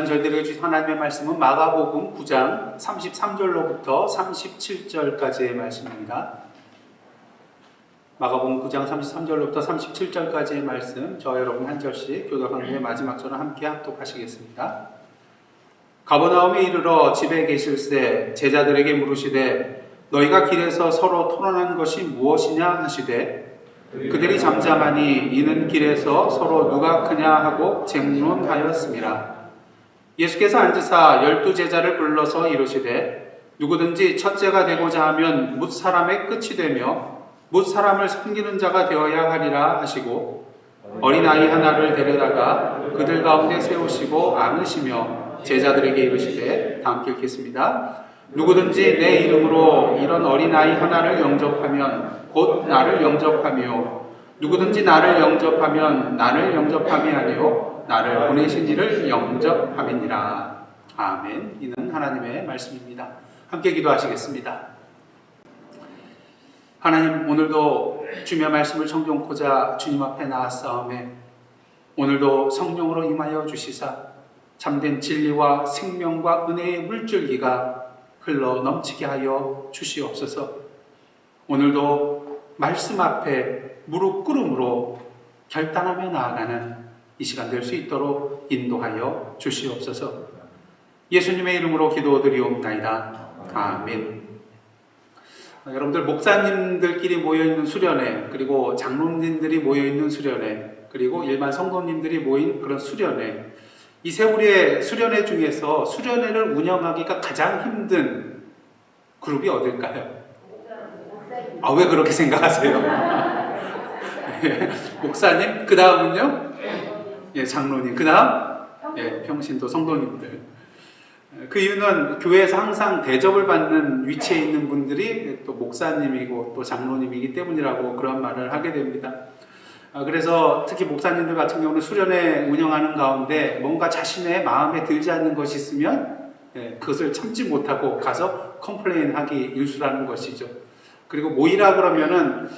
시간 저희들에게 주신 하나님의 말씀은 마가복음 9장 33절로부터 37절까지의 말씀입니다. 마가복음 9장 33절로부터 37절까지의 말씀, 저 여러분 한 절씩 교독 강좌의 마지막 절을 함께 합독하시겠습니다. 가버나움에 이르러 집에 계실새 제자들에게 물으시되 너희가 길에서 서로 토론한 것이 무엇이냐 하시되 그들이 잠잠하니 이는 길에서 서로 누가 크냐 하고 쟁론하였습니다. 예수께서 앉으사 12제자를 불러서 이르시되 누구든지 첫째가 되고자 하면 뭇 사람의 끝이 되며 뭇 사람을 섬기는 자가 되어야 하리라 하시고 어린아이 하나를 데려다가 그들 가운데 세우시고 안으시며 제자들에게 이르시되 다 함께 읽겠습니다. 누구든지 내 이름으로 이런 어린아이 하나를 영접하면 곧 나를 영접하며 누구든지 나를 영접하면 나를 영접함이 아니요 나를 보내신 이를 영접함이니라. 아멘. 이는 하나님의 말씀입니다. 함께 기도하시겠습니다. 하나님, 오늘도 주님의 말씀을 청종코자 주님 앞에 나왔사오매 오늘도 성령으로 임하여 주시사 참된 진리와 생명과 은혜의 물줄기가 흘러 넘치게 하여 주시옵소서. 오늘도 말씀 앞에 무릎 꿇음으로 결단하며 나아가는 이 시간 될 수 있도록 인도하여 주시옵소서. 예수님의 이름으로 기도드리옵나이다. 아멘. 여러분들 목사님들끼리 모여있는 수련회, 그리고 장로님들이 모여있는 수련회, 그리고 일반 성도님들이 모인 그런 수련회, 이 세월의 수련회 중에서 수련회를 운영하기가 가장 힘든 그룹이 어딜까요? 아, 왜 그렇게 생각하세요? 목사님, 그 다음은요? 예, 장로님, 그 다음? 예, 평신도 성도님들. 그 이유는 교회에서 항상 대접을 받는 위치에 있는 분들이 또 목사님이고 또 장로님이기 때문이라고 그런 말을 하게 됩니다. 그래서 특히 목사님들 같은 경우는 수련회 운영하는 가운데 뭔가 자신의 마음에 들지 않는 것이 있으면 그것을 참지 못하고 가서 컴플레인하기 일쑤라는 것이죠. 그리고 모이라 그러면은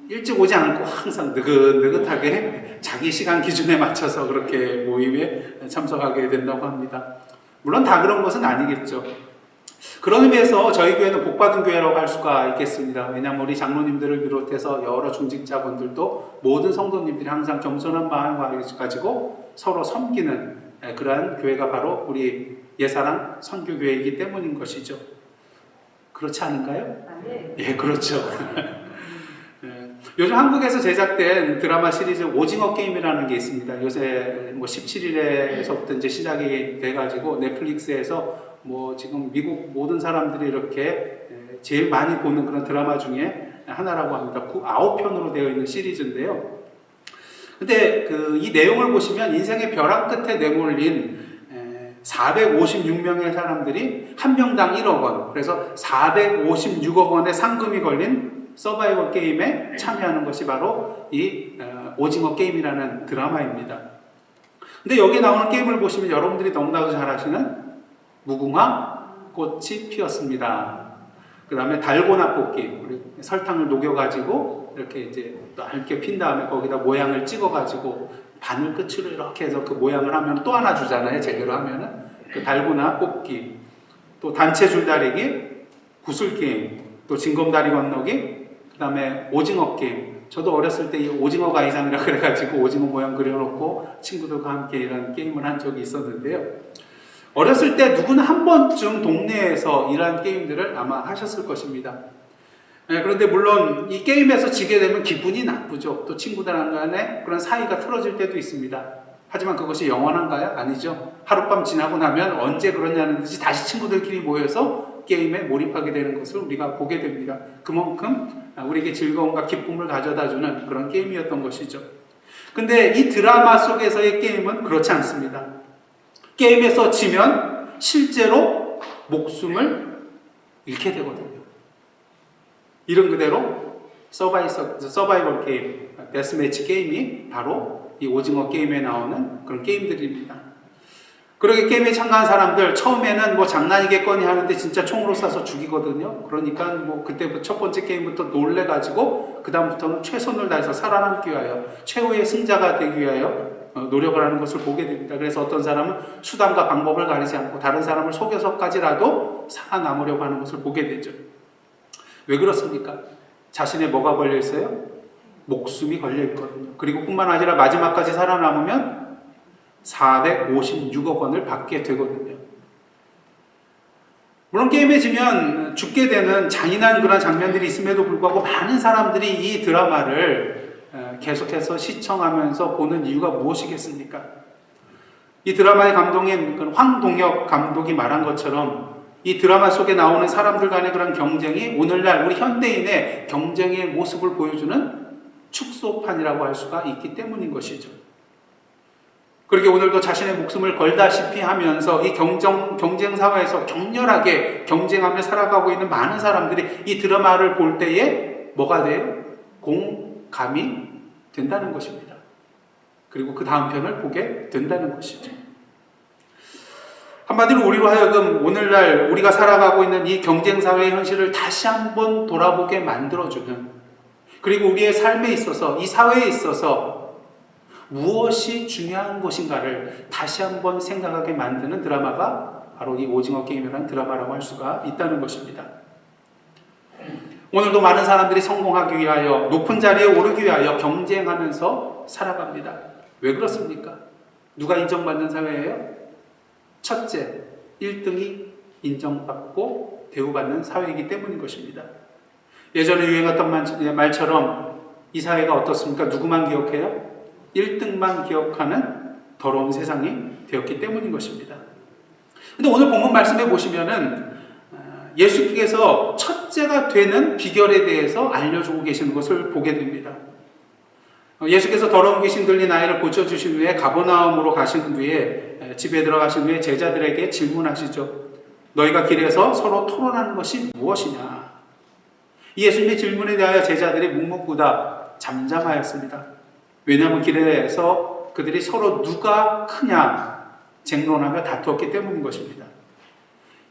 일찍 오지 않고 항상 느긋느긋하게 자기 시간 기준에 맞춰서 그렇게 모임에 참석하게 된다고 합니다. 물론 다 그런 것은 아니겠죠. 그런 의미에서 저희 교회는 복받은 교회라고 할 수가 있겠습니다. 왜냐하면 우리 장로님들을 비롯해서 여러 중직자분들도 모든 성도님들이 항상 겸손한 마음을 가지고 서로 섬기는 그러한 교회가 바로 우리 예사랑 선교교회이기 때문인 것이죠. 그렇지 않은가요? 예, 그렇죠. 요즘 한국에서 제작된 드라마 시리즈 오징어 게임이라는 게 있습니다. 요새 17일에서부터 이제 시작이 돼가지고 넷플릭스에서 지금 미국 모든 사람들이 이렇게 제일 많이 보는 그런 드라마 중에 하나라고 합니다. 9편으로 되어 있는 시리즈인데요. 근데 이 내용을 보시면 인생의 벼랑 끝에 내몰린 456명의 사람들이 한 명당 1억 원, 그래서 456억 원의 상금이 걸린 서바이벌 게임에 참여하는 것이 바로 이 오징어 게임이라는 드라마입니다. 근데 여기에 나오는 게임을 보시면 여러분들이 너무나도 잘 아시는 무궁화 꽃이 피었습니다. 그 다음에 달고나 뽑기, 우리 설탕을 녹여가지고 이렇게 이제 얇게 핀 다음에 거기다 모양을 찍어가지고 바늘 끝으로 이렇게 해서 그 모양을 하면 또 하나 주잖아요. 제대로 하면은 그 달고나 뽑기, 또 단체 줄다리기, 구슬 게임, 또 징검다리 건너기, 그 다음에 오징어 게임. 저도 어렸을 때 이 오징어 가이상이라 그래가지고 오징어 모양 그려놓고 친구들과 함께 이런 게임을 한 적이 있었는데요. 어렸을 때 누구나 한 번쯤 동네에서 이러한 게임들을 아마 하셨을 것입니다. 그런데 물론 이 게임에서 지게 되면 기분이 나쁘죠. 또 친구들 간에 그런 사이가 틀어질 때도 있습니다. 하지만 그것이 영원한가요? 아니죠. 하룻밤 지나고 나면 언제 그러냐는 듯이 다시 친구들끼리 모여서 게임에 몰입하게 되는 것을 우리가 보게 됩니다. 그만큼 우리에게 즐거움과 기쁨을 가져다주는 그런 게임이었던 것이죠. 근데 이 드라마 속에서의 게임은 그렇지 않습니다. 게임에서 지면 실제로 목숨을 잃게 되거든요. 이런 그대로 서바이벌 게임, 데스매치 게임이 바로 이 오징어 게임에 나오는 그런 게임들입니다. 그렇게 게임에 참가한 사람들 처음에는 장난이겠거니 하는데 진짜 총으로 쏴서 죽이거든요. 그러니까 그때부터 첫 번째 게임부터 놀래가지고 그 다음부터는 최선을 다해서 살아남기 위하여 최후의 승자가 되기 위하여 노력을 하는 것을 보게 됩니다. 그래서 어떤 사람은 수단과 방법을 가리지 않고 다른 사람을 속여서까지라도 살아남으려고 하는 것을 보게 되죠. 왜 그렇습니까? 자신의 뭐가 걸려 있어요? 목숨이 걸려 있거든요. 그리고 뿐만 아니라 마지막까지 살아남으면 456억 원을 받게 되거든요. 물론 게임에 지면 죽게 되는 잔인한 그런 장면들이 있음에도 불구하고 많은 사람들이 이 드라마를 계속해서 시청하면서 보는 이유가 무엇이겠습니까? 이 드라마의 감독인 황동혁 감독이 말한 것처럼 이 드라마 속에 나오는 사람들 간의 그런 경쟁이 오늘날 우리 현대인의 경쟁의 모습을 보여주는 축소판이라고 할 수가 있기 때문인 것이죠. 그렇게 오늘도 자신의 목숨을 걸다시피 하면서 이 경쟁 사회에서 격렬하게 경쟁하며 살아가고 있는 많은 사람들이 이 드라마를 볼 때에 뭐가 돼요? 공감이 된다는 것입니다. 그리고 그 다음 편을 보게 된다는 것이죠. 한마디로 우리로 하여금 오늘날 우리가 살아가고 있는 이 경쟁사회의 현실을 다시 한번 돌아보게 만들어주는, 그리고 우리의 삶에 있어서 이 사회에 있어서 무엇이 중요한 것인가를 다시 한번 생각하게 만드는 드라마가 바로 이 오징어 게임이라는 드라마라고 할 수가 있다는 것입니다. 오늘도 많은 사람들이 성공하기 위하여 높은 자리에 오르기 위하여 경쟁하면서 살아갑니다. 왜 그렇습니까? 누가 인정받는 사회예요? 첫째, 1등이 인정받고 대우받는 사회이기 때문인 것입니다. 예전에 유행했던 말처럼 이 사회가 어떻습니까? 누구만 기억해요? 1등만 기억하는 더러운 세상이 되었기 때문인 것입니다. 근데 오늘 본문 말씀에 보시면은 예수께서 첫째가 되는 비결에 대해서 알려주고 계시는 것을 보게 됩니다. 예수께서 더러운 귀신 들린 아이를 고쳐주신 후에 가버나움으로 가신 뒤에 집에 들어가신 후에 제자들에게 질문하시죠. 너희가 길에서 서로 토론하는 것이 무엇이냐? 이 예수님의 질문에 대하여 제자들이 묵묵부답 잠잠하였습니다. 왜냐하면 길에서 그들이 서로 누가 크냐 쟁론하며 다투었기 때문인 것입니다.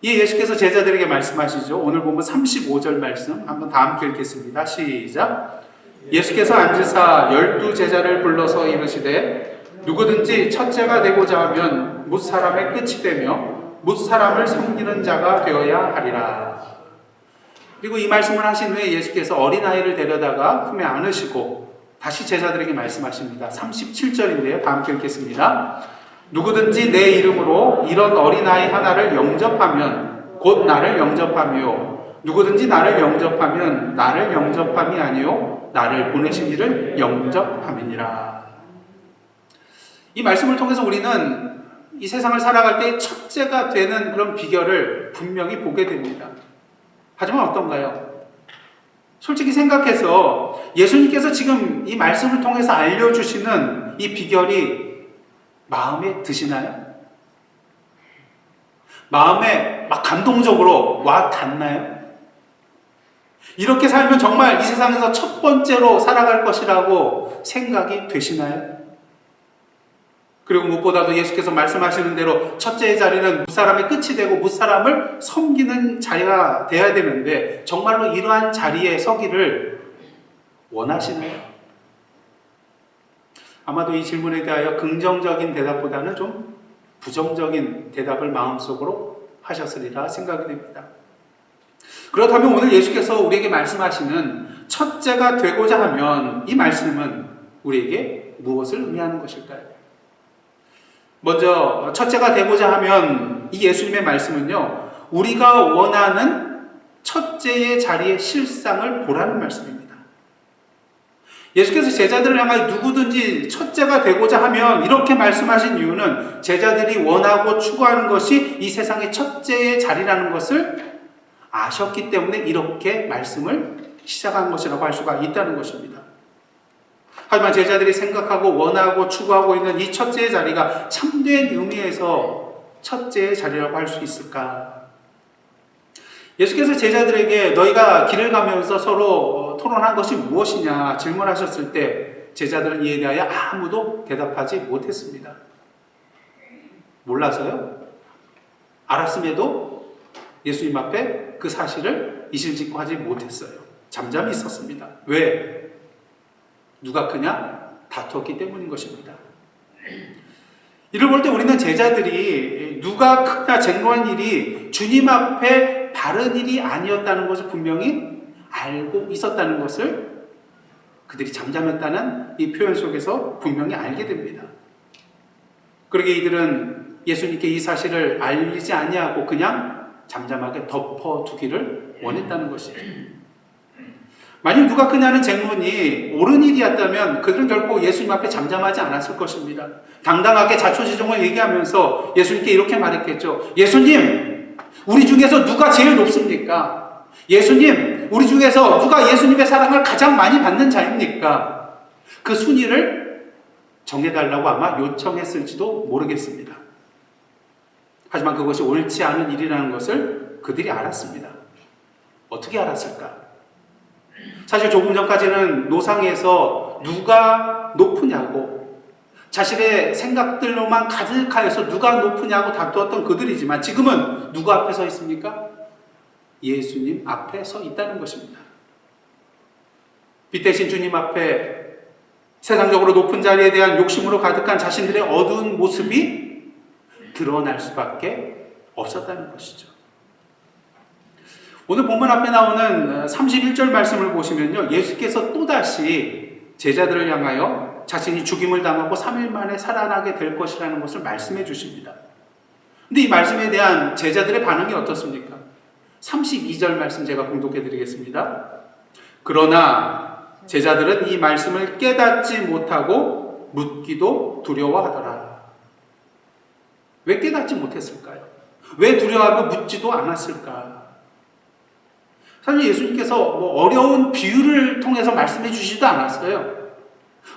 이 예수께서 제자들에게 말씀하시죠. 오늘 보면 35절 말씀 한번 다 함께 읽겠습니다. 시작. 예수께서 앉으사 12제자를 불러서 이르시되 누구든지 첫째가 되고자 하면 뭇사람의 끝이 되며 뭇사람을 섬기는 자가 되어야 하리라. 그리고 이 말씀을 하신 후에 예수께서 어린아이를 데려다가 품에 안으시고 다시 제자들에게 말씀하십니다. 37절인데요. 다 함께 읽겠습니다. 누구든지 내 이름으로 이런 어린아이 하나를 영접하면 곧 나를 영접하며 누구든지 나를 영접하면 나를 영접함이 아니요 나를 보내신 이를 영접함이니라. 이 말씀을 통해서 우리는 이 세상을 살아갈 때 첫째가 되는 그런 비결을 분명히 보게 됩니다. 하지만 어떤가요? 솔직히 생각해서 예수님께서 지금 이 말씀을 통해서 알려주시는 이 비결이 마음에 드시나요? 마음에 막 감동적으로 와 닿나요? 이렇게 살면 정말 이 세상에서 첫 번째로 살아갈 것이라고 생각이 되시나요? 그리고 무엇보다도 예수께서 말씀하시는 대로 첫째의 자리는 무사람의 끝이 되고 무사람을 섬기는 자리가 되어야 되는데 정말로 이러한 자리에 서기를 원하시나요? 아마도 이 질문에 대하여 긍정적인 대답보다는 좀 부정적인 대답을 마음속으로 하셨으리라 생각이 됩니다. 그렇다면 오늘 예수께서 우리에게 말씀하시는 첫째가 되고자 하면 이 말씀은 우리에게 무엇을 의미하는 것일까요? 먼저 첫째가 되고자 하면 이 예수님의 말씀은요, 우리가 원하는 첫째의 자리의 실상을 보라는 말씀입니다. 예수께서 제자들을 향하여 누구든지 첫째가 되고자 하면 이렇게 말씀하신 이유는 제자들이 원하고 추구하는 것이 이 세상의 첫째의 자리라는 것을 아셨기 때문에 이렇게 말씀을 시작한 것이라고 할 수가 있다는 것입니다. 하지만 제자들이 생각하고 원하고 추구하고 있는 이 첫째의 자리가 참된 의미에서 첫째의 자리라고 할 수 있을까? 예수께서 제자들에게 너희가 길을 가면서 서로 토론한 것이 무엇이냐 질문하셨을 때 제자들은 이에 대하여 아무도 대답하지 못했습니다. 몰라서요? 알았음에도 예수님 앞에 그 사실을 이실직고 하지 못했어요. 잠잠히 있었습니다. 왜? 누가 크냐? 다투었기 때문인 것입니다. 이를 볼 때 우리는 제자들이 누가 크냐 쟁론한 일이 주님 앞에 바른 일이 아니었다는 것을 분명히 알고 있었다는 것을 그들이 잠잠했다는 이 표현 속에서 분명히 알게 됩니다. 그러게 이들은 예수님께 이 사실을 알리지 아니하고 그냥 잠잠하게 덮어두기를 원했다는 것이죠. 만약 누가 크냐는 쟁론이 옳은 일이었다면 그들은 결코 예수님 앞에 잠잠하지 않았을 것입니다. 당당하게 자초지종을 얘기하면서 예수님께 이렇게 말했겠죠. 예수님, 우리 중에서 누가 제일 높습니까? 예수님, 우리 중에서 누가 예수님의 사랑을 가장 많이 받는 자입니까? 그 순위를 정해달라고 아마 요청했을지도 모르겠습니다. 하지만 그것이 옳지 않은 일이라는 것을 그들이 알았습니다. 어떻게 알았을까? 사실 조금 전까지는 노상에서 누가 높으냐고 자신의 생각들로만 가득하여서 누가 높으냐고 다투었던 그들이지만 지금은 누구 앞에 서 있습니까? 예수님 앞에 서 있다는 것입니다. 빛 대신 주님 앞에 세상적으로 높은 자리에 대한 욕심으로 가득한 자신들의 어두운 모습이 드러날 수밖에 없었다는 것이죠. 오늘 본문 앞에 나오는 31절 말씀을 보시면요, 예수께서 또다시 제자들을 향하여 자신이 죽임을 당하고 3일 만에 살아나게 될 것이라는 것을 말씀해 주십니다. 근데 이 말씀에 대한 제자들의 반응이 어떻습니까? 32절 말씀 제가 공독해 드리겠습니다. 그러나 제자들은 이 말씀을 깨닫지 못하고 묻기도 두려워하더라. 왜 깨닫지 못했을까요? 왜 두려워하고 묻지도 않았을까? 사실 예수님께서 어려운 비유를 통해서 말씀해 주시지도 않았어요.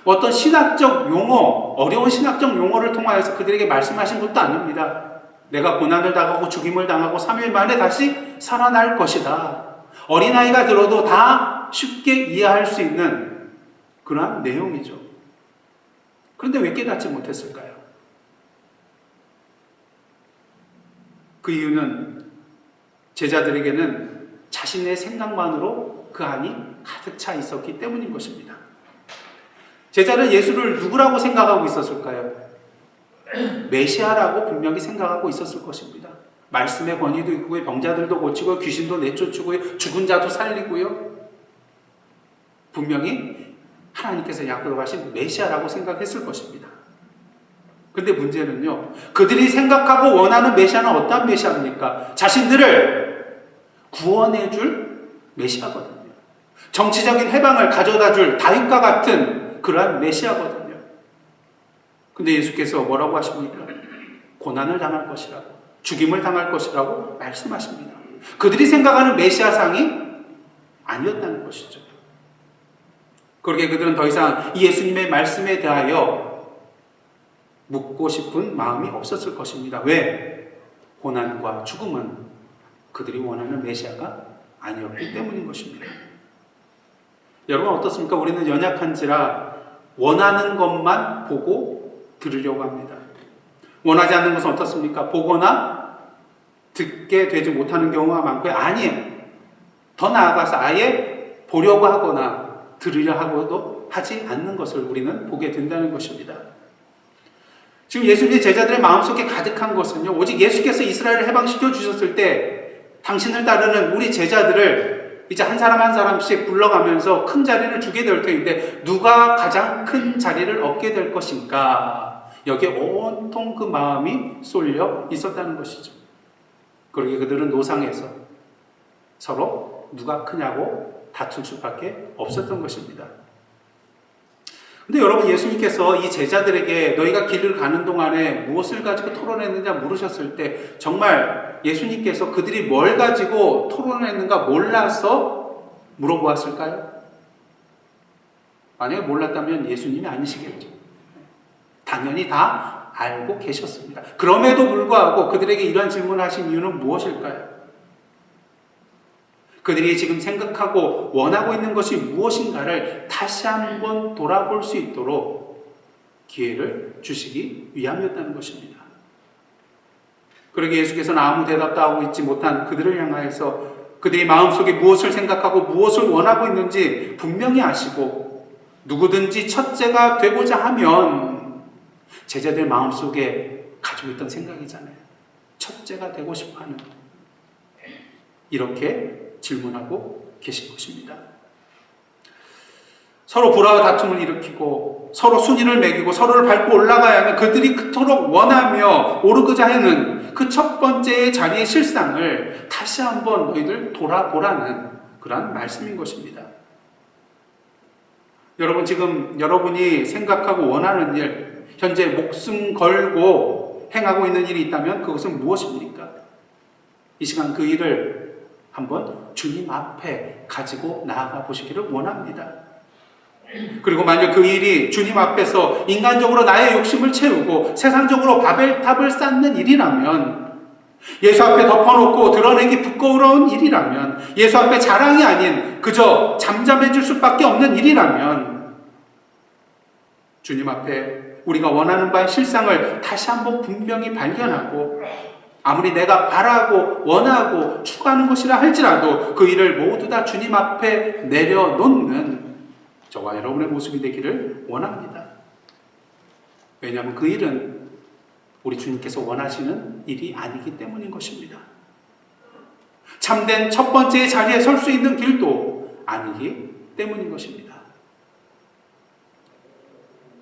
어떤 신학적 용어, 어려운 신학적 용어를 통하여서 그들에게 말씀하신 것도 아닙니다. 내가 고난을 당하고 죽임을 당하고 3일 만에 다시 살아날 것이다. 어린아이가 들어도 다 쉽게 이해할 수 있는 그러한 내용이죠. 그런데 왜 깨닫지 못했을까요? 그 이유는 제자들에게는 자신의 생각만으로 그 안이 가득 차 있었기 때문인 것입니다. 제자는 예수를 누구라고 생각하고 있었을까요? 메시아라고 분명히 생각하고 있었을 것입니다. 말씀의 권위도 있고요, 병자들도 고치고 귀신도 내쫓고요, 죽은 자도 살리고요. 분명히 하나님께서 약속하신 메시아라고 생각했을 것입니다. 그런데 문제는요, 그들이 생각하고 원하는 메시아는 어떤 메시아입니까? 자신들을 구원해 줄 메시아거든요. 정치적인 해방을 가져다 줄 다윗과 같은 그러한 메시아거든요. 근데 예수께서 뭐라고 하십니까? 고난을 당할 것이라고, 죽임을 당할 것이라고 말씀하십니다. 그들이 생각하는 메시아상이 아니었다는 것이죠. 그렇게 그들은 더 이상 이 예수님의 말씀에 대하여 묻고 싶은 마음이 없었을 것입니다. 왜? 고난과 죽음은 그들이 원하는 메시아가 아니었기 때문인 것입니다. 여러분 어떻습니까? 우리는 연약한지라 원하는 것만 보고 들으려고 합니다. 원하지 않는 것은 어떻습니까? 보거나 듣게 되지 못하는 경우가 많고요. 아니에요. 더 나아가서 아예 보려고 하거나 들으려 하고도 하지 않는 것을 우리는 보게 된다는 것입니다. 지금 예수님의 제자들의 마음속에 가득한 것은요, 오직 예수께서 이스라엘을 해방시켜 주셨을 때 당신을 따르는 우리 제자들을 이제 한 사람 한 사람씩 불러가면서 큰 자리를 주게 될 터인데 누가 가장 큰 자리를 얻게 될 것인가, 여기에 온통 그 마음이 쏠려 있었다는 것이죠. 그러게 그들은 노상에서 서로 누가 크냐고 다툴 수밖에 없었던 것입니다. 근데 여러분, 예수님께서 이 제자들에게 너희가 길을 가는 동안에 무엇을 가지고 토론했느냐 물으셨을 때 정말 예수님께서 그들이 뭘 가지고 토론했는가 몰라서 물어보았을까요? 만약에 몰랐다면 예수님이 아니시겠죠. 당연히 다 알고 계셨습니다. 그럼에도 불구하고 그들에게 이러한 질문을 하신 이유는 무엇일까요? 그들이 지금 생각하고 원하고 있는 것이 무엇인가를 다시 한번 돌아볼 수 있도록 기회를 주시기 위함이었다는 것입니다. 그러게 예수께서는 아무 대답도 하고 있지 못한 그들을 향하여서 그들이 마음속에 무엇을 생각하고 무엇을 원하고 있는지 분명히 아시고 누구든지 첫째가 되고자 하면 제자들 마음속에 가지고 있던 생각이잖아요. 첫째가 되고 싶어하는, 이렇게 질문하고 계신 것입니다. 서로 불화와 다툼을 일으키고 서로 순위를 매기고 서로를 밟고 올라가야 하는, 그들이 그토록 원하며 오르고자 하는 그 첫 번째 자리의 실상을 다시 한번 너희들 돌아보라는 그러한 말씀인 것입니다. 여러분, 지금 여러분이 생각하고 원하는 일, 현재 목숨 걸고 행하고 있는 일이 있다면 그것은 무엇입니까? 이 시간 그 일을 한번 주님 앞에 가지고 나아가 보시기를 원합니다. 그리고 만약 그 일이 주님 앞에서 인간적으로 나의 욕심을 채우고 세상적으로 바벨탑을 쌓는 일이라면, 예수 앞에 덮어놓고 드러내기 부끄러운 일이라면, 예수 앞에 자랑이 아닌 그저 잠잠해질 수밖에 없는 일이라면, 주님 앞에 우리가 원하는 바의 실상을 다시 한번 분명히 발견하고, 아무리 내가 바라고 원하고 추구하는 것이라 할지라도 그 일을 모두 다 주님 앞에 내려놓는 저와 여러분의 모습이 되기를 원합니다. 왜냐하면 그 일은 우리 주님께서 원하시는 일이 아니기 때문인 것입니다. 참된 첫 번째 자리에 설 수 있는 길도 아니기 때문인 것입니다.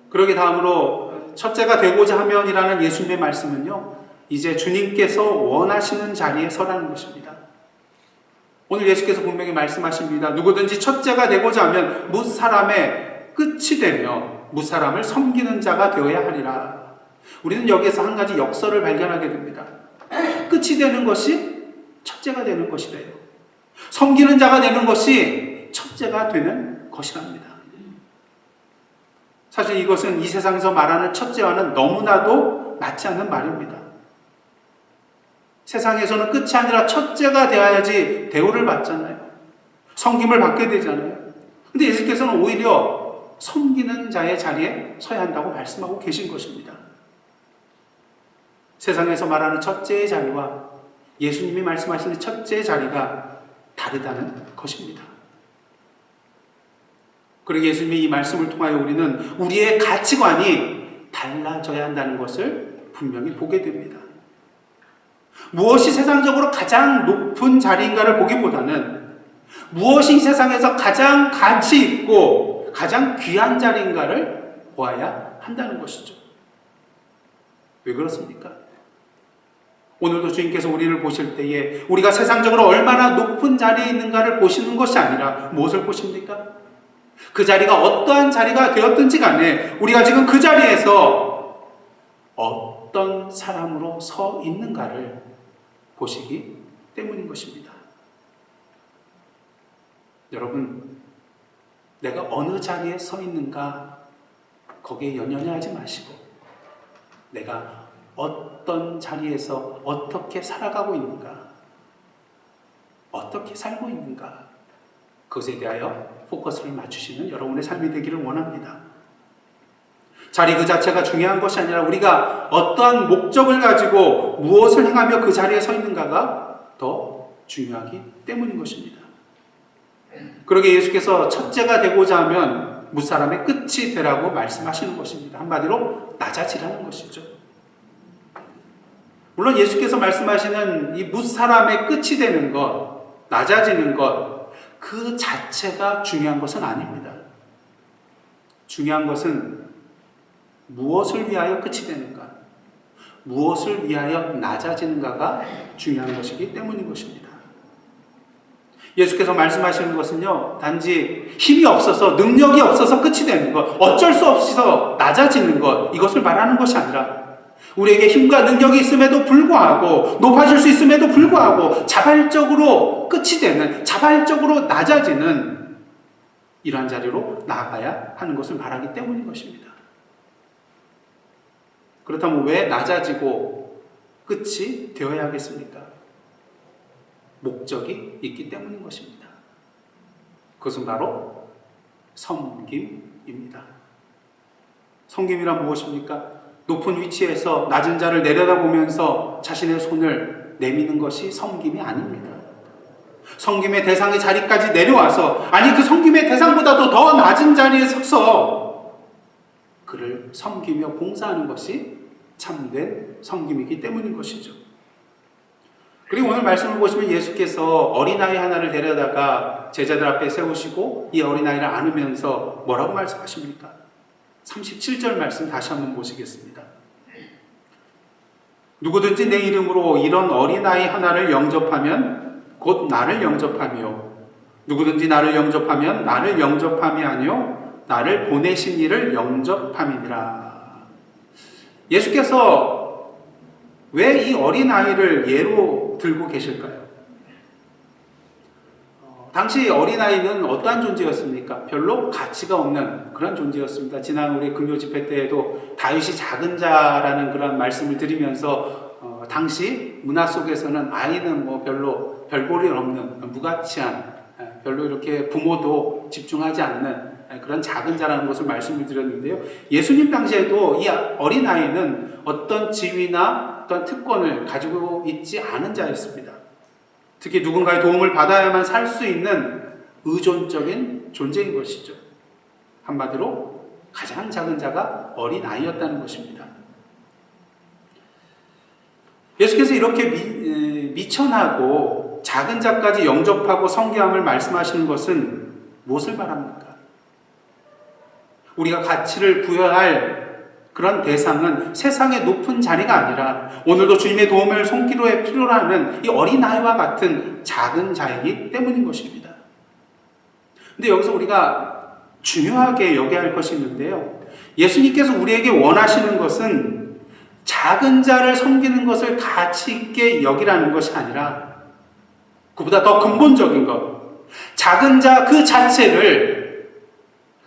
그러기 다음으로 첫째가 되고자 하면이라는 예수님의 말씀은요, 이제 주님께서 원하시는 자리에 서라는 것입니다. 오늘 예수께서 분명히 말씀하십니다. 누구든지 첫째가 되고자 하면 뭇사람의 끝이 되며 뭇사람을 섬기는 자가 되어야 하리라. 우리는 여기에서 한 가지 역설을 발견하게 됩니다. 끝이 되는 것이 첫째가 되는 것이래요. 섬기는 자가 되는 것이 첫째가 되는 것이랍니다. 사실 이것은 이 세상에서 말하는 첫째와는 너무나도 맞지 않는 말입니다. 세상에서는 끝이 아니라 첫째가 되어야지 대우를 받잖아요. 섬김을 받게 되잖아요. 근데 예수께서는 오히려 섬기는 자의 자리에 서야 한다고 말씀하고 계신 것입니다. 세상에서 말하는 첫째의 자리와 예수님이 말씀하시는 첫째의 자리가 다르다는 것입니다. 그리고 예수님이 이 말씀을 통하여 우리는 우리의 가치관이 달라져야 한다는 것을 분명히 보게 됩니다. 무엇이 세상적으로 가장 높은 자리인가를 보기보다는 무엇이 이 세상에서 가장 가치 있고 가장 귀한 자리인가를 보아야 한다는 것이죠. 왜 그렇습니까? 오늘도 주님께서 우리를 보실 때에 우리가 세상적으로 얼마나 높은 자리에 있는가를 보시는 것이 아니라 무엇을 보십니까? 그 자리가 어떠한 자리가 되었든지 간에 우리가 지금 그 자리에서 어떤 사람으로 서 있는가를 보시기 때문인 것입니다. 여러분, 내가 어느 자리에 서 있는가 거기에 연연해 하지 마시고 내가 어떤 자리에서 어떻게 살아가고 있는가, 어떻게 살고 있는가, 그것에 대하여 포커스를 맞추시는 여러분의 삶이 되기를 원합니다. 자리 그 자체가 중요한 것이 아니라 우리가 어떠한 목적을 가지고 무엇을 행하며 그 자리에 서 있는가가 더 중요하기 때문인 것입니다. 그러게 예수께서 첫째가 되고자 하면 뭇사람의 끝이 되라고 말씀하시는 것입니다. 한마디로 낮아지라는 것이죠. 물론 예수께서 말씀하시는 이 뭇사람의 끝이 되는 것, 낮아지는 것, 그 자체가 중요한 것은 아닙니다. 중요한 것은 무엇을 위하여 끝이 되는가, 무엇을 위하여 낮아지는가가 중요한 것이기 때문인 것입니다. 예수께서 말씀하시는 것은요, 단지 힘이 없어서, 능력이 없어서 끝이 되는 것, 어쩔 수 없어서 낮아지는 것, 이것을 말하는 것이 아니라 우리에게 힘과 능력이 있음에도 불구하고, 높아질 수 있음에도 불구하고 자발적으로 끝이 되는, 자발적으로 낮아지는 이러한 자리로 나아가야 하는 것을 말하기 때문인 것입니다. 그렇다면 왜 낮아지고 끝이 되어야 하겠습니까? 목적이 있기 때문인 것입니다. 그것은 바로 섬김입니다. 섬김이란 무엇입니까? 높은 위치에서 낮은 자를 내려다보면서 자신의 손을 내미는 것이 섬김이 아닙니다. 섬김의 대상의 자리까지 내려와서, 아니 그 섬김의 대상보다도 더 낮은 자리에 서서 그 그를 섬기며 봉사하는 것이 참된 섬김이기 때문인 것이죠. 그리고 오늘 말씀을 보시면 예수께서 어린아이 하나를 데려다가 제자들 앞에 세우시고 이 어린아이를 안으면서 뭐라고 말씀하십니까? 37절 말씀 다시 한번 보시겠습니다. 누구든지 내 이름으로 이런 어린아이 하나를 영접하면 곧 나를 영접하며 누구든지 나를 영접하면 나를 영접함이 아니요 나를 보내신 이를 영접함이니라. 예수께서 왜 이 어린아이를 예로 들고 계실까요? 당시 어린아이는 어떠한 존재였습니까? 별로 가치가 없는 그런 존재였습니다. 지난 우리 금요 집회 때에도 다윗이 작은 자라는 그런 말씀을 드리면서 당시 문화 속에서는 아이는 뭐 별로 별 볼일 없는 무가치한 별로 이렇게 부모도 집중하지 않는 그런 작은 자라는 것을 말씀을 드렸는데요. 예수님 당시에도 이 어린아이는 어떤 지위나 어떤 특권을 가지고 있지 않은 자였습니다. 특히 누군가의 도움을 받아야만 살 수 있는 의존적인 존재인 것이죠. 한마디로 가장 작은 자가 어린아이였다는 것입니다. 예수께서 이렇게 미천하고 작은 자까지 영접하고 섬김을 말씀하시는 것은 무엇을 말합니까? 우리가 가치를 부여할 그런 대상은 세상의 높은 자리가 아니라 오늘도 주님의 도움을 손길로 필요로 하는 이 어린아이와 같은 작은 자이기 때문인 것입니다. 근데 여기서 우리가 중요하게 여겨야 할 것이 있는데요. 예수님께서 우리에게 원하시는 것은 작은 자를 섬기는 것을 가치 있게 여기라는 것이 아니라 그보다 더 근본적인 것, 작은 자 그 자체를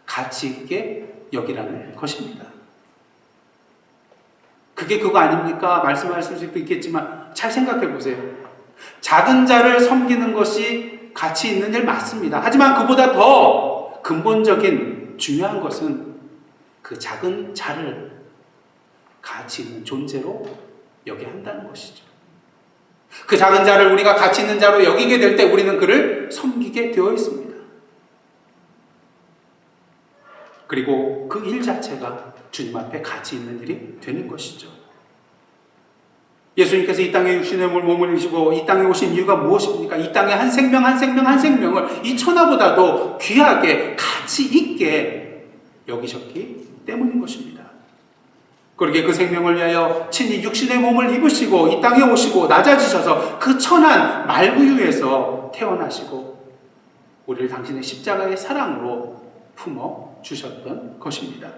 가치 있게 여기라는 것입니다. 그게 그거 아닙니까? 말씀하실 수도 있겠지만 잘 생각해 보세요. 작은 자를 섬기는 것이 가치 있는 일 맞습니다. 하지만 그보다 더 근본적인 중요한 것은 그 작은 자를 가치 있는 존재로 여겨야 한다는 것이죠. 그 작은 자를 우리가 가치 있는 자로 여기게 될 때 우리는 그를 섬기게 되어 있습니다. 그리고 그 일 자체가 주님 앞에 가치 있는 일이 되는 것이죠. 예수님께서 이 땅에 육신의 몸을 입으시고 이 땅에 오신 이유가 무엇입니까? 이 땅에 한 생명 한 생명 한 생명을 이 천하보다도 귀하게 가치 있게 여기셨기 때문인 것입니다. 그렇게 그 생명을 위하여 친히 육신의 몸을 입으시고 이 땅에 오시고 낮아지셔서 그 천한 말구유에서 태어나시고 우리를 당신의 십자가의 사랑으로 품어 주셨던 것입니다.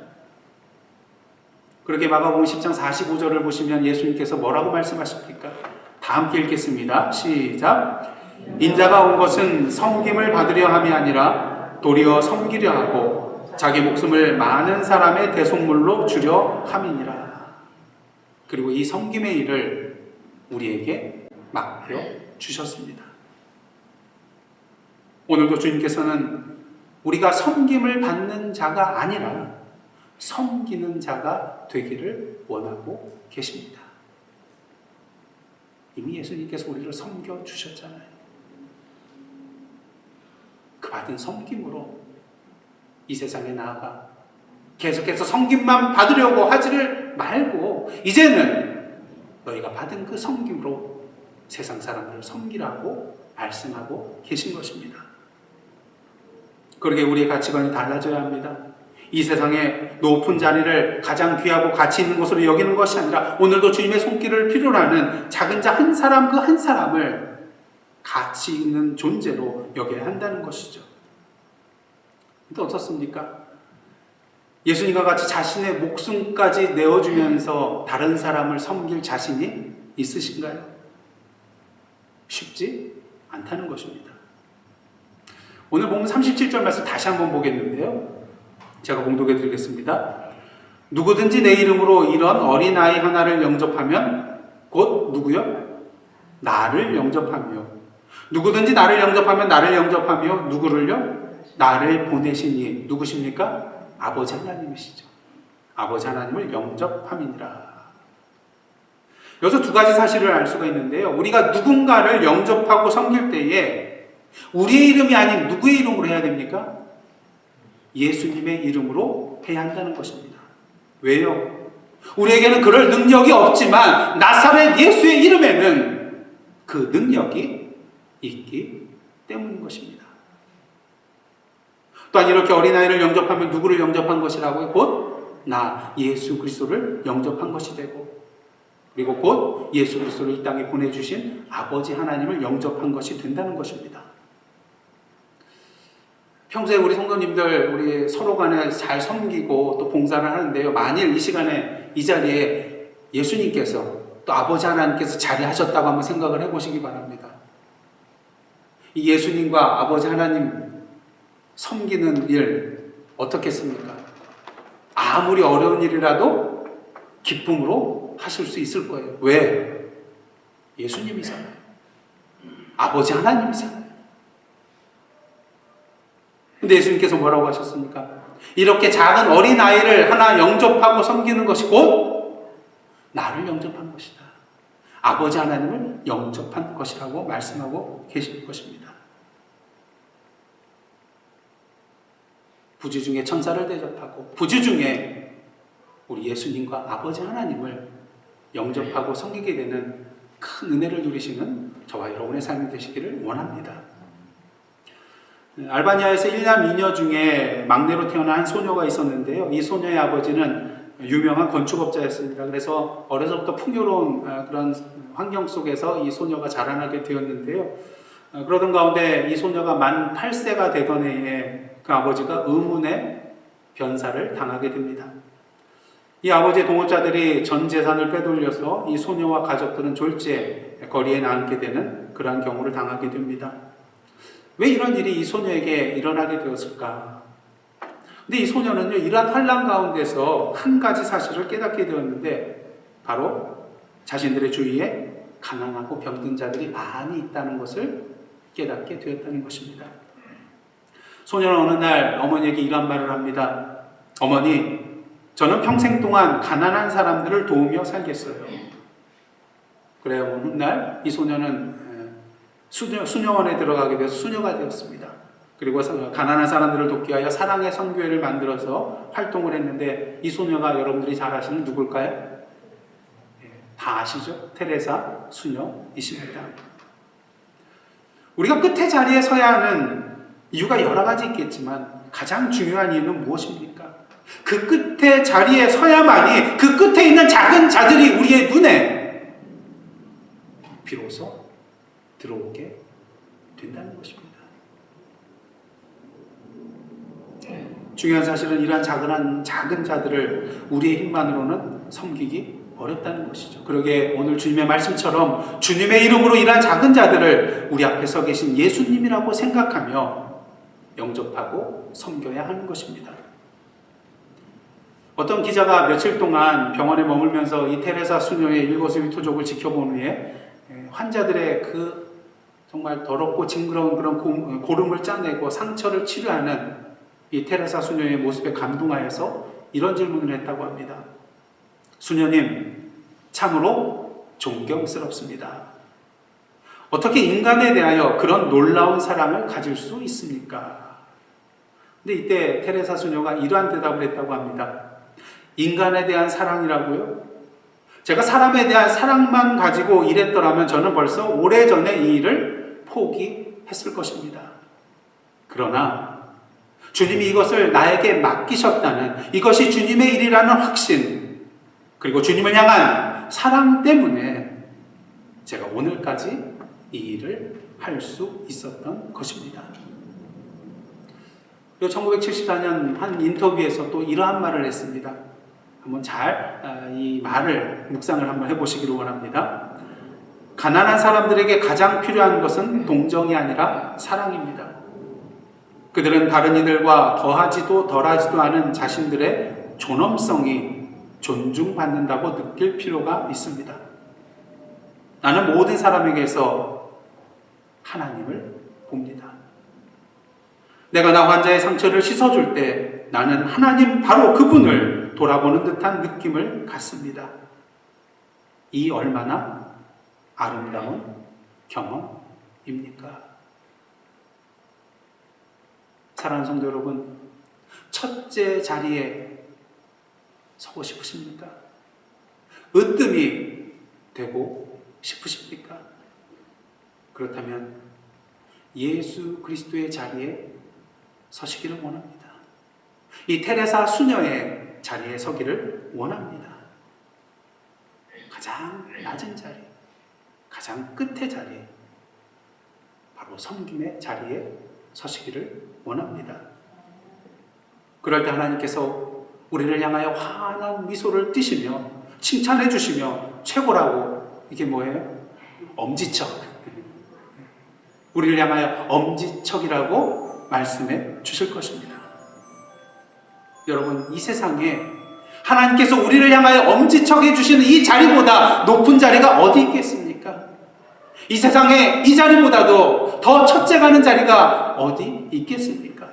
그렇게 마가복음 10장 45절을 보시면 예수님께서 뭐라고 말씀하십니까? 다 함께 읽겠습니다. 시작. 인자가 온 것은 섬김을 받으려 함이 아니라 도리어 섬기려 하고 자기 목숨을 많은 사람의 대속물로 주려 함이니라. 그리고 이 섬김의 일을 우리에게 맡겨 주셨습니다. 오늘도 주님께서는 우리가 섬김을 받는 자가 아니라 섬기는 자가 되기를 원하고 계십니다. 이미 예수님께서 우리를 섬겨 주셨잖아요. 그 받은 섬김으로 이 세상에 나아가 계속해서 섬김만 받으려고 하지를 말고 이제는 너희가 받은 그 섬김으로 세상 사람들을 섬기라고 말씀하고 계신 것입니다. 그러게 우리의 가치관이 달라져야 합니다. 이 세상의 높은 자리를 가장 귀하고 가치 있는 것으로 여기는 것이 아니라 오늘도 주님의 손길을 필요로 하는 작은 자 한 사람 그 한 사람을 가치 있는 존재로 여겨야 한다는 것이죠. 근데 어떻습니까? 예수님과 같이 자신의 목숨까지 내어주면서 다른 사람을 섬길 자신이 있으신가요? 쉽지 않다는 것입니다. 오늘 보면 37절 말씀 다시 한번 보겠는데요. 제가 봉독해 드리겠습니다. 누구든지 내 이름으로 이런 어린아이 하나를 영접하면 곧 누구요? 나를 영접하며 누구든지 나를 영접하면 나를 영접하며 누구를요? 나를 보내신 이 누구십니까? 아버지 하나님이시죠. 아버지 하나님을 영접함이니라. 여기서 두 가지 사실을 알 수가 있는데요. 우리가 누군가를 영접하고 섬길 때에 우리의 이름이 아닌 누구의 이름으로 해야 됩니까? 예수님의 이름으로 해야 한다는 것입니다. 왜요? 우리에게는 그럴 능력이 없지만 나사렛 예수의 이름에는 그 능력이 있기 때문인 것입니다. 또한 이렇게 어린아이를 영접하면 누구를 영접한 것이라고요? 곧 나 예수 그리스도를 영접한 것이 되고, 그리고 곧 예수 그리스도를 이 땅에 보내주신 아버지 하나님을 영접한 것이 된다는 것입니다. 평소에 우리 성도님들 우리 서로 간에 잘 섬기고 또 봉사를 하는데요, 만일 이 시간에 이 자리에 예수님께서 또 아버지 하나님께서 자리하셨다고 한번 생각을 해보시기 바랍니다. 이 예수님과 아버지 하나님 섬기는 일 어떻겠습니까? 아무리 어려운 일이라도 기쁨으로 하실 수 있을 거예요. 왜? 예수님이잖아요. 아버지 하나님이잖아요. 근데 예수님께서 뭐라고 하셨습니까? 이렇게 작은 어린아이를 하나 영접하고 섬기는 것이 곧 나를 영접한 것이다. 아버지 하나님을 영접한 것이라고 말씀하고 계실 것입니다. 부지 중에 천사를 대접하고 부지 중에 우리 예수님과 아버지 하나님을 영접하고 섬기게 되는 큰 은혜를 누리시는 저와 여러분의 삶이 되시기를 원합니다. 알바니아에서 1남 2녀 중에 막내로 태어난 한 소녀가 있었는데요. 이 소녀의 아버지는 유명한 건축업자였습니다. 그래서 어려서부터 풍요로운 그런 환경 속에서 이 소녀가 자라나게 되었는데요. 그러던 가운데 이 소녀가 만 8세가 되던 해에 그 아버지가 의문의 변사를 당하게 됩니다. 이 아버지의 동업자들이 전 재산을 빼돌려서 이 소녀와 가족들은 졸지에 거리에 나앉게 되는 그러한 경우를 당하게 됩니다. 왜 이런 일이 이 소녀에게 일어나게 되었을까? 근데 이 소녀는요, 이러한 환난 가운데서 한 가지 사실을 깨닫게 되었는데, 바로 자신들의 주위에 가난하고 병든 자들이 많이 있다는 것을 깨닫게 되었다는 것입니다. 소녀는 어느 날 어머니에게 이런 말을 합니다. 어머니, 저는 평생 동안 가난한 사람들을 도우며 살겠어요. 그래요. 어느 날 이 소녀는 수녀원에 들어가게 돼서 수녀가 되었습니다. 그리고 가난한 사람들을 돕기 위하여 사랑의 선교회를 만들어서 활동을 했는데, 이 소녀가 여러분들이 잘 아시는 누굴까요? 다 아시죠? 테레사 수녀이십니다. 우리가 끝에 자리에 서야 하는 이유가 여러 가지 있겠지만 가장 중요한 이유는 무엇입니까? 그 끝에 자리에 서야만이 그 끝에 있는 작은 자들이 우리의 눈에 비로소 들어오게 된다는 것입니다. 중요한 사실은 이러한 작은 자들을 우리의 힘만으로는 섬기기 어렵다는 것이죠. 그러게 오늘 주님의 말씀처럼 주님의 이름으로 이러한 작은 자들을 우리 앞에 서 계신 예수님이라고 생각하며 영접하고 섬겨야 하는 것입니다. 어떤 기자가 며칠 동안 병원에 머물면서 이 테레사 수녀의 일거수일투족을 지켜본 후에 환자들의 그 정말 더럽고 징그러운 그런 고름을 짜내고 상처를 치료하는 이 테레사 수녀의 모습에 감동하여서 이런 질문을 했다고 합니다. 수녀님, 참으로 존경스럽습니다. 어떻게 인간에 대하여 그런 놀라운 사랑을 가질 수 있습니까? 근데 이때 테레사 수녀가 이러한 대답을 했다고 합니다. 인간에 대한 사랑이라고요? 제가 사람에 대한 사랑만 가지고 일했더라면 저는 벌써 오래전에 이 일을 포기했을 것입니다. 그러나 주님이 이것을 나에게 맡기셨다는, 이것이 주님의 일이라는 확신, 그리고 주님을 향한 사랑 때문에 제가 오늘까지 이 일을 할 수 있었던 것입니다. 그리고 1974년 한 인터뷰에서 또 이러한 말을 했습니다. 한번 이 말을 묵상을 한번 해보시기를 원합니다. 가난한 사람들에게 가장 필요한 것은 동정이 아니라 사랑입니다. 그들은 다른 이들과 더하지도 덜하지도 않은 자신들의 존엄성이 존중받는다고 느낄 필요가 있습니다. 나는 모든 사람에게서 하나님을 봅니다. 내가 나 환자의 상처를 씻어줄 때 나는 하나님 바로 그분을 돌아보는 듯한 느낌을 갖습니다. 이 얼마나 아름다운 경험입니까? 사랑하는 성도 여러분, 첫째 자리에 서고 싶으십니까? 으뜸이 되고 싶으십니까? 그렇다면 예수 그리스도의 자리에 서시기를 원합니다. 이 테레사 수녀의 자리에 서기를 원합니다. 가장 낮은 자리, 가장 끝의 자리, 바로 섬김의 자리에 서시기를 원합니다. 그럴 때 하나님께서 우리를 향하여 환한 미소를 띠시며 칭찬해 주시며 최고라고, 이게 뭐예요? 엄지척. 우리를 향하여 엄지척이라고 말씀해 주실 것입니다. 여러분, 이 세상에 하나님께서 우리를 향하여 엄지척해 주시는 이 자리보다 높은 자리가 어디 있겠습니까? 이 세상에 이 자리보다도 더 첫째 가는 자리가 어디 있겠습니까?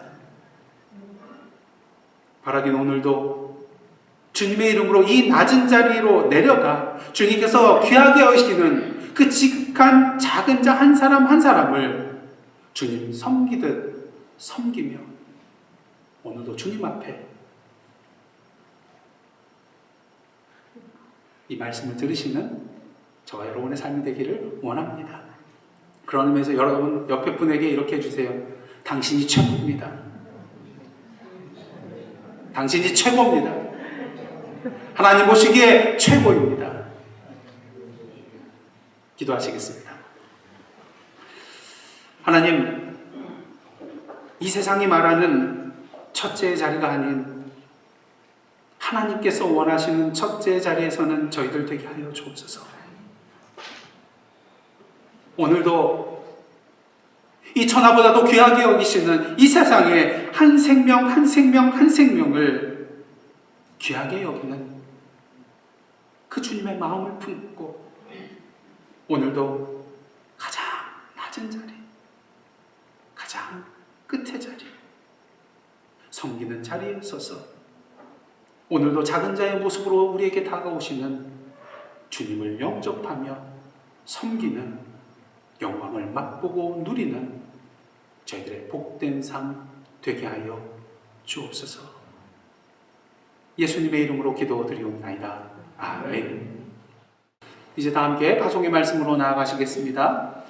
바라긴 오늘도 주님의 이름으로 이 낮은 자리로 내려가 주님께서 귀하게 여기시는 그 지극한 작은 자 한 사람 한 사람을 주님 섬기듯 섬기며 오늘도 주님 앞에 이 말씀을 들으시는 저와 여러분의 삶이 되기를 원합니다. 그런 의미에서 여러분 옆에 분에게 이렇게 해주세요. 당신이 최고입니다. 당신이 최고입니다. 하나님 보시기에 최고입니다. 기도하시겠습니다. 하나님, 이 세상이 말하는 첫째의 자리가 아닌 하나님께서 원하시는 첫째 자리에서는 저희들 되게 하여 주옵소서. 오늘도 이 천하보다도 귀하게 여기시는 이 세상에 한 생명 한 생명 한 생명을 귀하게 여기는 그 주님의 마음을 품고 오늘도 가장 낮은 자리, 가장 끝의 자리, 섬기는 자리에 서서 오늘도 작은 자의 모습으로 우리에게 다가오시는 주님을 영접하며 섬기는 영광을 맛보고 누리는 저희들의 복된 삶 되게 하여 주옵소서. 예수님의 이름으로 기도드리옵나이다. 아멘. 이제 다 함께 파송의 말씀으로 나아가시겠습니다.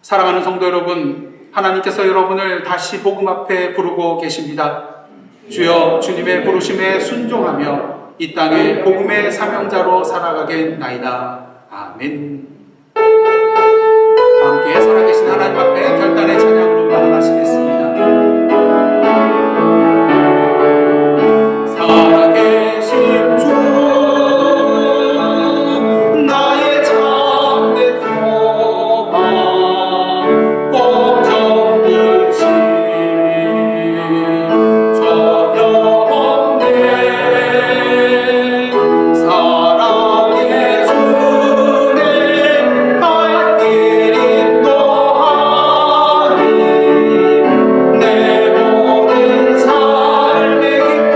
사랑하는 성도 여러분, 하나님께서 여러분을 다시 복음 앞에 부르고 계십니다. 주여, 주님의 부르심에 순종하며 이 땅의 복음의 사명자로 살아가겠나이다. 아멘. 함께 살아계신 하나님 앞에 결단의 찬양으로 나아가시겠습니다. 살아계신 주, 나의 참된 소망, 걱정이신 전혀 없네. 사랑의 주네 갈 길이 또하니 내 모든 삶의 기쁨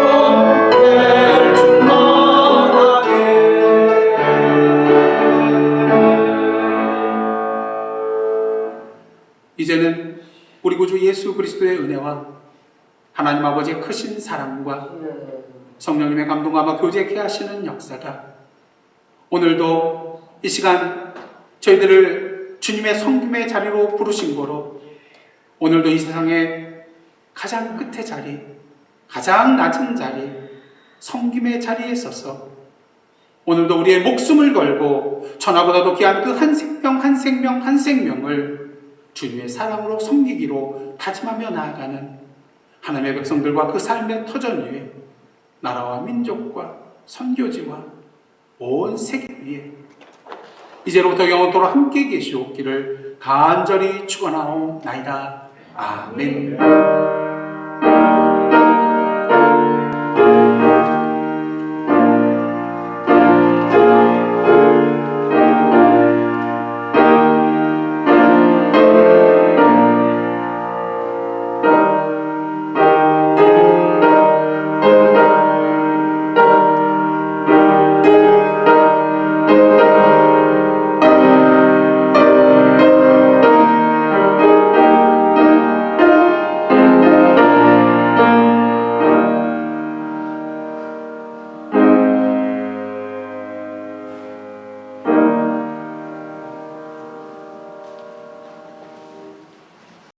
낼 줄만하게. 이제는 우리 구주 예수 그리스도의 은혜와 하나님 아버지의 크신 사랑과 성령님의 감동과 교제케 하시는 역사가 오늘도 이 시간 저희들을 주님의 섬김의 자리로 부르신 거로 오늘도 이 세상의 가장 끝의 자리, 가장 낮은 자리, 섬김의 자리에 서서 오늘도 우리의 목숨을 걸고 천하보다도 귀한 그 한 생명 한 생명 한 생명을 주님의 사랑으로 섬기기로 다짐하며 나아가는 하나님의 백성들과 그 삶의 터전 위에 나라와 민족과 선교지와 온 세계 위에 이제로부터 영원토록 함께 계시옵기를 간절히 축원하옵나이다. 아멘.